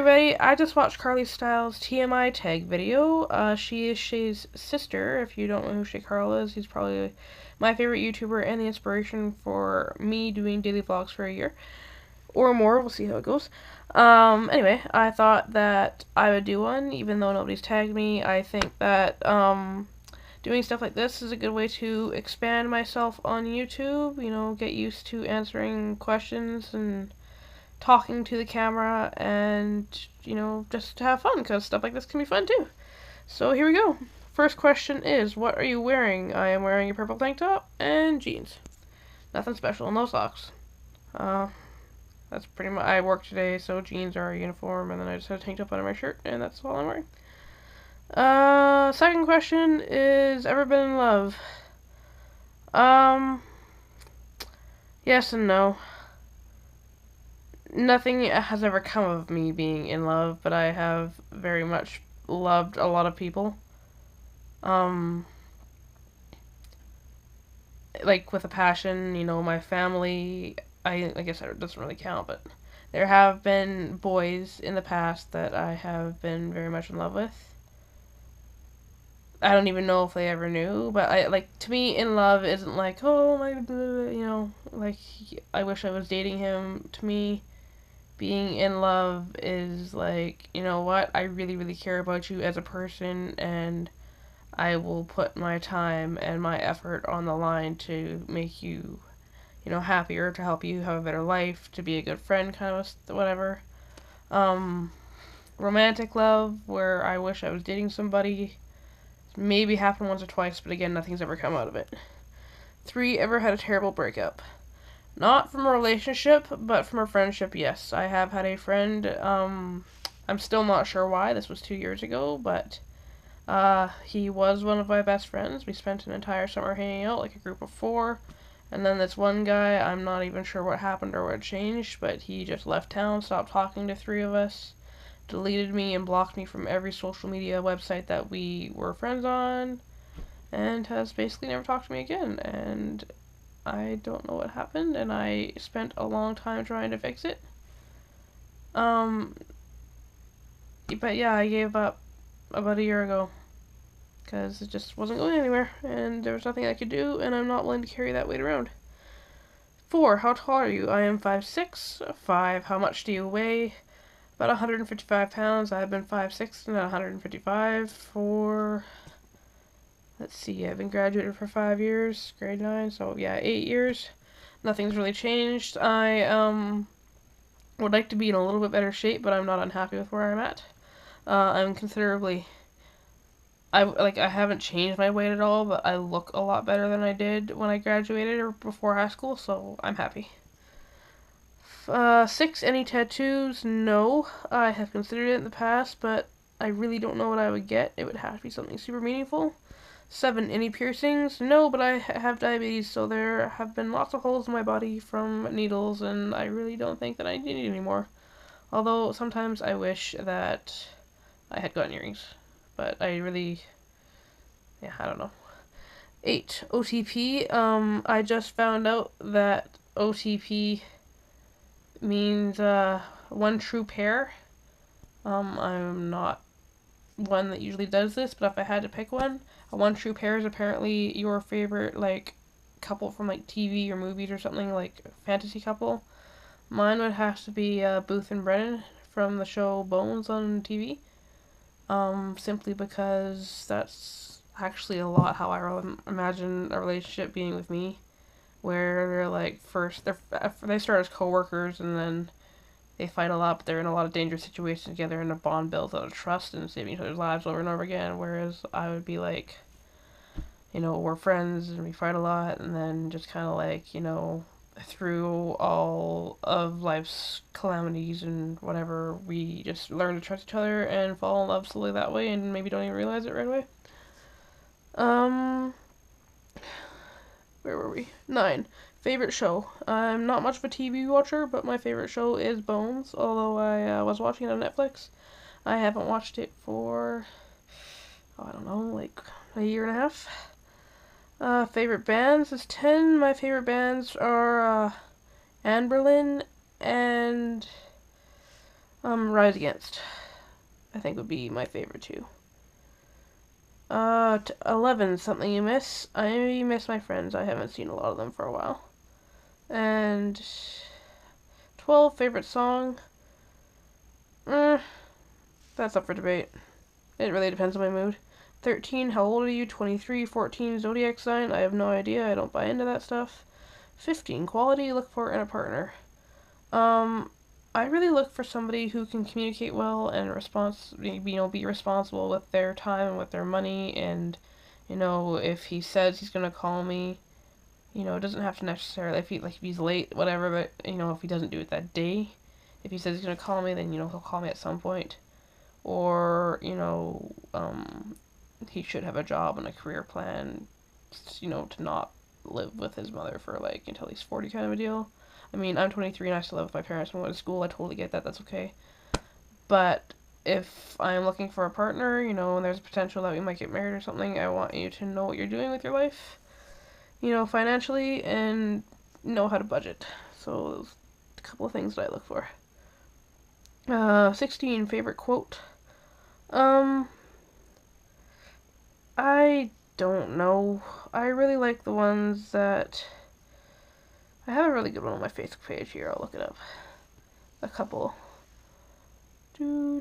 everybody, I just watched CarlieStylez TMI Tag video. She is Shay's sister. If you don't know who Shay Carl is, he's probably my favorite YouTuber and the inspiration for me doing daily vlogs for a year. Or more, we'll see how it goes. Anyway, I thought that I would do one, even though nobody's tagged me. I think that, doing stuff like this is a good way to expand myself on YouTube, you know, get used to answering questions and talking to the camera, and, you know, just to have fun, because stuff like this can be fun too. So here we go. First question is, what are you wearing? I am wearing a purple tank top and jeans. Nothing special, no socks. That's pretty much, I work today, so jeans are a uniform, and then I just had a tank top under my shirt, and that's all I'm wearing. Second question is, ever been in love? Yes and no. Nothing has ever come of me being in love, but I have very much loved a lot of people. Like with a passion, you know, my family, I guess that doesn't really count, but there have been boys in the past that I have been very much in love with. I don't even know if they ever knew, but to me, in love isn't like, oh my, you know, like, I wish I was dating him. To me, being in love is like, you know what, I really, really care about you as a person, and I will put my time and my effort on the line to make you, you know, happier, to help you have a better life, to be a good friend, kind of whatever. Romantic love, where I wish I was dating somebody, maybe happened once or twice, but again, nothing's ever come out of it. 3, ever had a terrible breakup? Not from a relationship, but from a friendship, yes. I have had a friend, I'm still not sure why, this was 2 years ago, but he was one of my best friends. We spent an entire summer hanging out, like a group of 4, and then this one guy, I'm not even sure what happened or what changed, but he just left town, stopped talking to 3 of us, deleted me and blocked me from every social media website that we were friends on, and has basically never talked to me again, and I don't know what happened, and I spent a long time trying to fix it. But yeah, I gave up about a year ago, because it just wasn't going anywhere, and there was nothing I could do, and I'm not willing to carry that weight around. 4, how tall are you? I am 5'6". 5, how much do you weigh? About 155 pounds. I've been 5'6" and 155 for, let's see, I've been graduated for 5 years, grade 9, so yeah, 8 years. Nothing's really changed. I would like to be in a little bit better shape, but I'm not unhappy with where I'm at. I'm considerably, I haven't changed my weight at all, but I look a lot better than I did when I graduated or before high school, so I'm happy. 6, any tattoos? No. I have considered it in the past, but I really don't know what I would get. It would have to be something super meaningful. 7, any piercings? No, but I have diabetes, so there have been lots of holes in my body from needles, and I really don't think that I need it anymore. Although, sometimes I wish that I had gotten earrings. But I really, yeah, I don't know. 8, OTP. I just found out that OTP means, one true pair. I'm not one that usually does this, but if I had to pick one, a one true pair is apparently your favorite, like, couple from, like, TV or movies or something, like, fantasy couple. Mine would have to be, Booth and Brennan from the show Bones on TV. Simply because that's actually a lot how I imagine a relationship being with me, where they're, like, they start as co-workers, and then they fight a lot, but they're in a lot of dangerous situations together, and a bond builds out of trust and saving each other's lives over and over again, whereas I would be like, you know, we're friends, and we fight a lot, and then just kind of like, you know, through all of life's calamities and whatever, we just learn to trust each other and fall in love slowly that way, and maybe don't even realize it right away. Where were we? 9. Favorite show. I'm not much of a TV watcher, but my favorite show is Bones, although I was watching it on Netflix. I haven't watched it for, I don't know, like a year and a half. Favorite bands is 10. My favorite bands are Anne Boleyn and Rise Against, I think would be my favorite too. 11, Something You Miss. I miss my friends. I haven't seen a lot of them for a while. And 12, favorite song. That's up for debate. It really depends on my mood. 13, how old are you? 23, 14, Zodiac sign. I have no idea. I don't buy into that stuff. 15, quality you look for in a partner. I really look for somebody who can communicate well and be responsible with their time and with their money. And, if he says he's gonna call me, it doesn't have to necessarily, if he's late, whatever, but, if he doesn't do it that day, if he says he's gonna call me, then, he'll call me at some point. Or, he should have a job and a career plan, to not live with his mother for, until he's 40 kind of a deal. I mean, I'm 23 and I still live with my parents and went to school. I totally get that. That's okay. But if I'm looking for a partner, and there's a potential that we might get married or something, I want you to know what you're doing with your life, financially, and know how to budget. So those a couple of things that I look for. 16, favorite quote. I don't know. I really like the ones that... I have a really good one on my Facebook page here. I'll look it up. A couple. I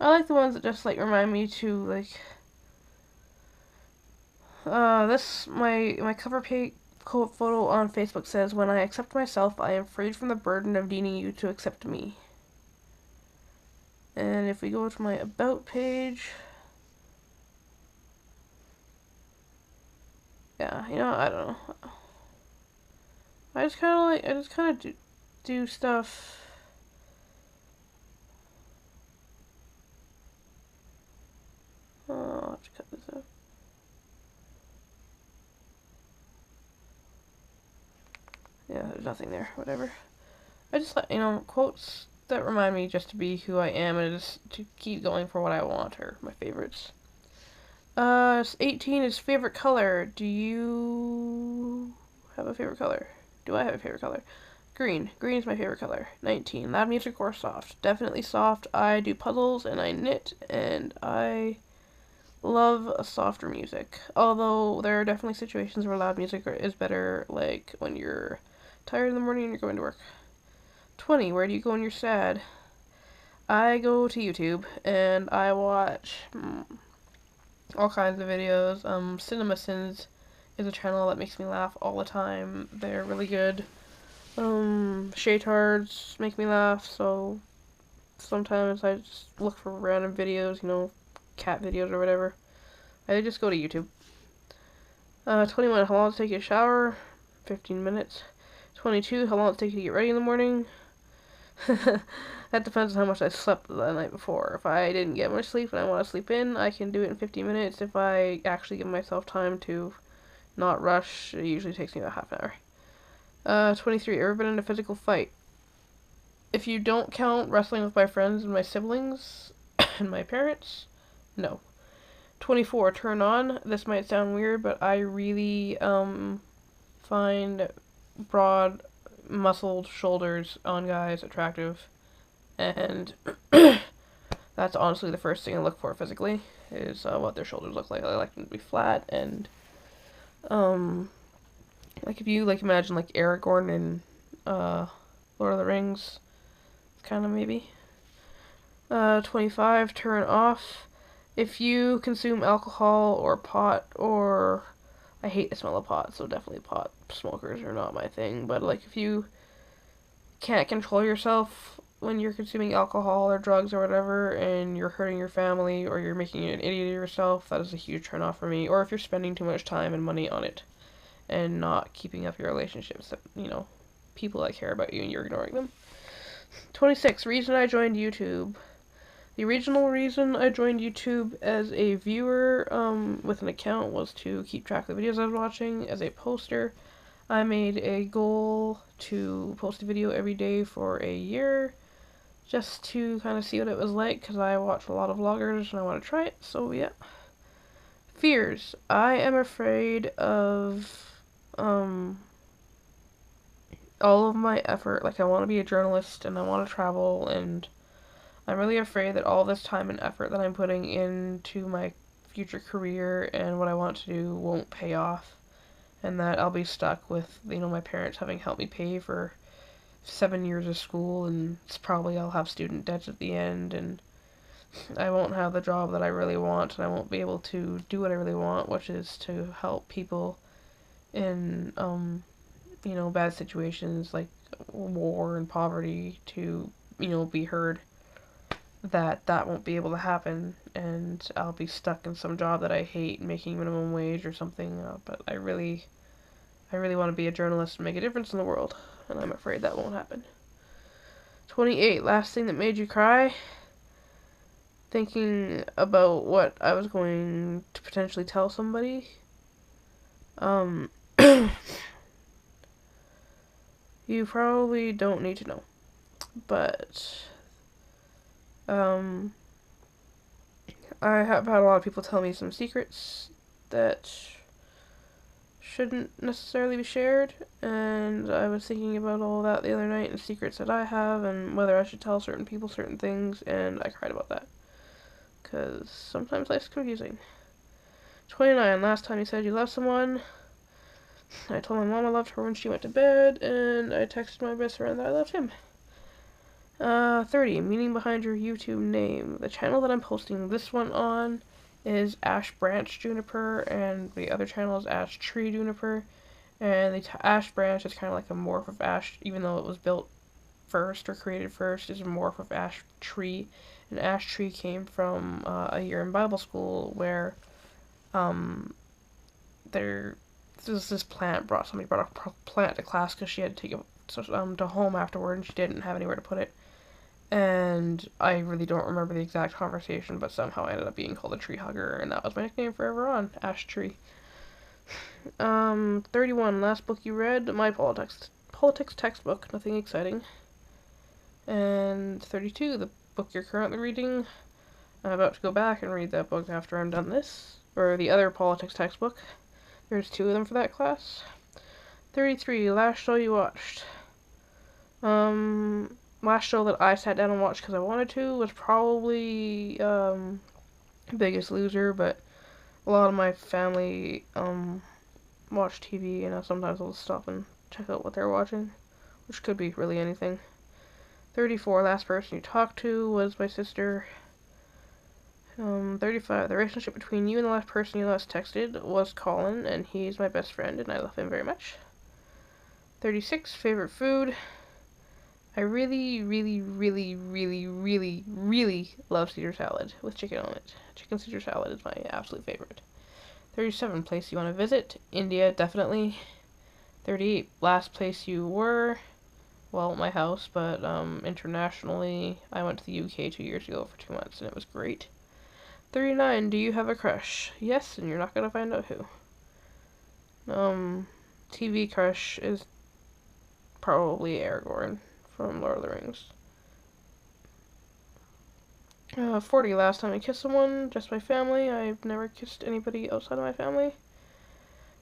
like the ones that just, remind me to, my cover page quote photo on Facebook says, "When I accept myself, I am freed from the burden of needing you to accept me." And if we go to my About page... Yeah, I don't know. I just kind of do stuff. Oh, I'll have to cut this out. Yeah, there's nothing there. Whatever. I just like, quotes that remind me just to be who I am and just to keep going for what I want, or my favorites. 18 is favorite color. Do you have a favorite color? Do I have a favorite color? Green. Green is my favorite color. 19. Loud music or soft? Definitely soft. I do puzzles and I knit and I love a softer music. Although there are definitely situations where loud music is better, like when you're tired in the morning and you're going to work. 20. Where do you go when you're sad? I go to YouTube and I watch all kinds of videos. CinemaSins is a channel that makes me laugh all the time. They're really good. Shaytards make me laugh, so sometimes I just look for random videos, cat videos or whatever. I just go to YouTube. 21, how long does it take you to shower? 15 minutes. 22, how long does it take you to get ready in the morning? That depends on how much I slept the night before. If I didn't get much sleep and I want to sleep in, I can do it in 15 minutes. If I actually give myself time to not rush, it usually takes me about half an hour. 23, ever been in a physical fight? If you don't count wrestling with my friends and my siblings and my parents, no. 24, turn on. This might sound weird, but I really find broad, muscled shoulders on guys attractive. And that's honestly the first thing I look for physically, is what their shoulders look like. I like them to be flat and if you imagine Aragorn in Lord of the Rings, kind of maybe. 25, turn off. If you consume alcohol or pot, or I hate the smell of pot, so definitely pot smokers are not my thing. But if you can't control yourself when you're consuming alcohol or drugs or whatever, and you're hurting your family or you're making an idiot of yourself, that is a huge turn off for me. Or if you're spending too much time and money on it and not keeping up your relationships, people that care about you and you're ignoring them. 26, reason I joined YouTube. The original reason I joined YouTube as a viewer with an account was to keep track of the videos I was watching. As a poster, I made a goal to post a video every day for a year, just to kind of see what it was like, because I watch a lot of vloggers and I want to try it, so yeah. Fears. I am afraid of all of my effort, like I want to be a journalist and I want to travel, and I'm really afraid that all this time and effort that I'm putting into my future career and what I want to do won't pay off, and that I'll be stuck with, my parents having helped me pay for 7 years of school, and it's probably I'll have student debts at the end, and I won't have the job that I really want, and I won't be able to do what I really want, which is to help people in, bad situations like war and poverty to, be heard. That won't be able to happen, and I'll be stuck in some job that I hate, making minimum wage or something, but I really want to be a journalist and make a difference in the world, and I'm afraid that won't happen. 28, last thing that made you cry? Thinking about what I was going to potentially tell somebody. You probably don't need to know, but I have had a lot of people tell me some secrets that shouldn't necessarily be shared, and I was thinking about all that the other night and secrets that I have and whether I should tell certain people certain things, and I cried about that because sometimes life's confusing. 29, last time you said you loved someone. I told my mom I loved her when she went to bed, and I texted my best friend that I loved him. 30, meaning behind your YouTube name. The channel that I'm posting this one on is Ashtree Juniper, and the other channel is Ashtree Juniper, and the Ash branch is kind of like a morph of Ash, even though it was built first or created first, is a morph of Ash Tree, and Ash Tree came from a year in Bible school where this plant somebody brought a plant to class because she had to take it to home afterward, and she didn't have anywhere to put it. And I really don't remember the exact conversation, but somehow I ended up being called a tree hugger, and that was my nickname forever on, Ashtree. 31, last book you read? My politics textbook, nothing exciting. And 32, the book you're currently reading. I'm about to go back and read that book after I'm done this, or the other politics textbook. There's 2 of them for that class. 33, last show you watched. Last show that I sat down and watched because I wanted to was probably Biggest Loser, but a lot of my family watch TV, and sometimes I'll stop and check out what they're watching, which could be really anything. 34, last person you talked to was my sister. 35, the relationship between you and the last person you last texted was Colin, and he's my best friend, and I love him very much. 36, favorite food. I really, really, really, really, really, really love Caesar salad with chicken on it. Chicken Caesar salad is my absolute favorite. 37, place you want to visit. India, definitely. 38, last place you were. Well, my house, but internationally, I went to the UK 2 years ago for 2 months, and it was great. 39, do you have a crush? Yes, and you're not going to find out who. TV crush is probably Aragorn from Lord of the Rings. 40, last time I kissed someone, just my family. I've never kissed anybody outside of my family.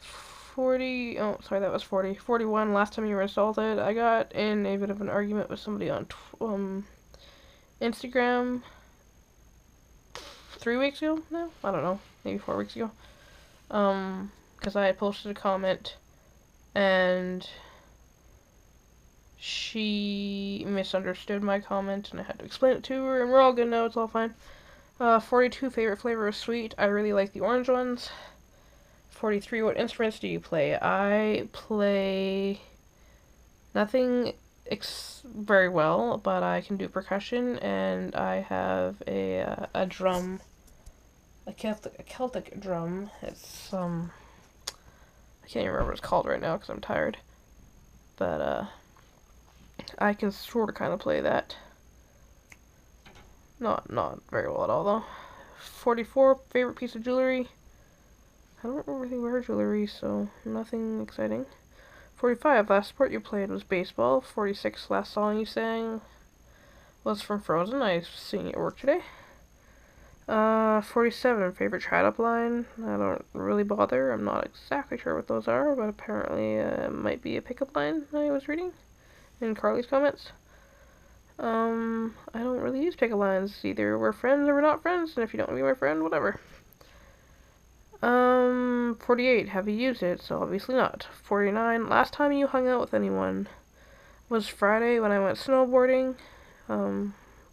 40, oh, sorry, that was 40. 41, last time you were assaulted. I got in a bit of an argument with somebody on Instagram 3 weeks ago now? I don't know, maybe 4 weeks ago. Because I had posted a comment, and she misunderstood my comment, and I had to explain it to her, and we're all good now, it's all fine. 42, favorite flavor of sweet. I really like the orange ones. 43, what instruments do you play? I play nothing very well, but I can do percussion, and I have a drum, a Celtic drum. It's I can't even remember what it's called right now because I'm tired, but I can sort of kind of play that. Not very well at all though. 44, favorite piece of jewelry. I don't really wear jewelry, so nothing exciting. 45, last sport you played was baseball. 46, last song you sang was from Frozen. I sing it at work today. 47, favorite chat up line. I don't really bother. I'm not exactly sure what those are, but apparently it might be a pickup line I was reading in Carlie's comments. I don't really use pickup lines. Either we're friends or we're not friends, and if you don't want to be my friend, whatever. 48, have you used it? So obviously not. 49, last time you hung out with anyone was Friday when I went snowboarding. A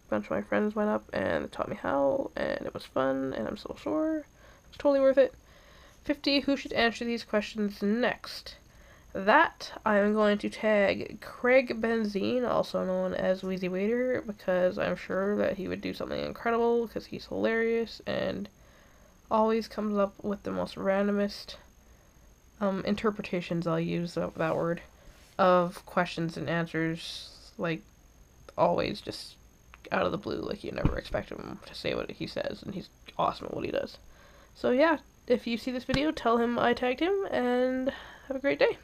bunch of my friends went up and taught me how, and it was fun, and I'm so sure it was totally worth it. 50, who should answer these questions next? That I am going to tag Craig Benzine, also known as WheezyWaiter, because I'm sure that he would do something incredible, because he's hilarious and always comes up with the most randomest interpretations, I'll use that word, of questions and answers, like, always just out of the blue, like you never expect him to say what he says, and he's awesome at what he does. So yeah, if you see this video, tell him I tagged him, and have a great day.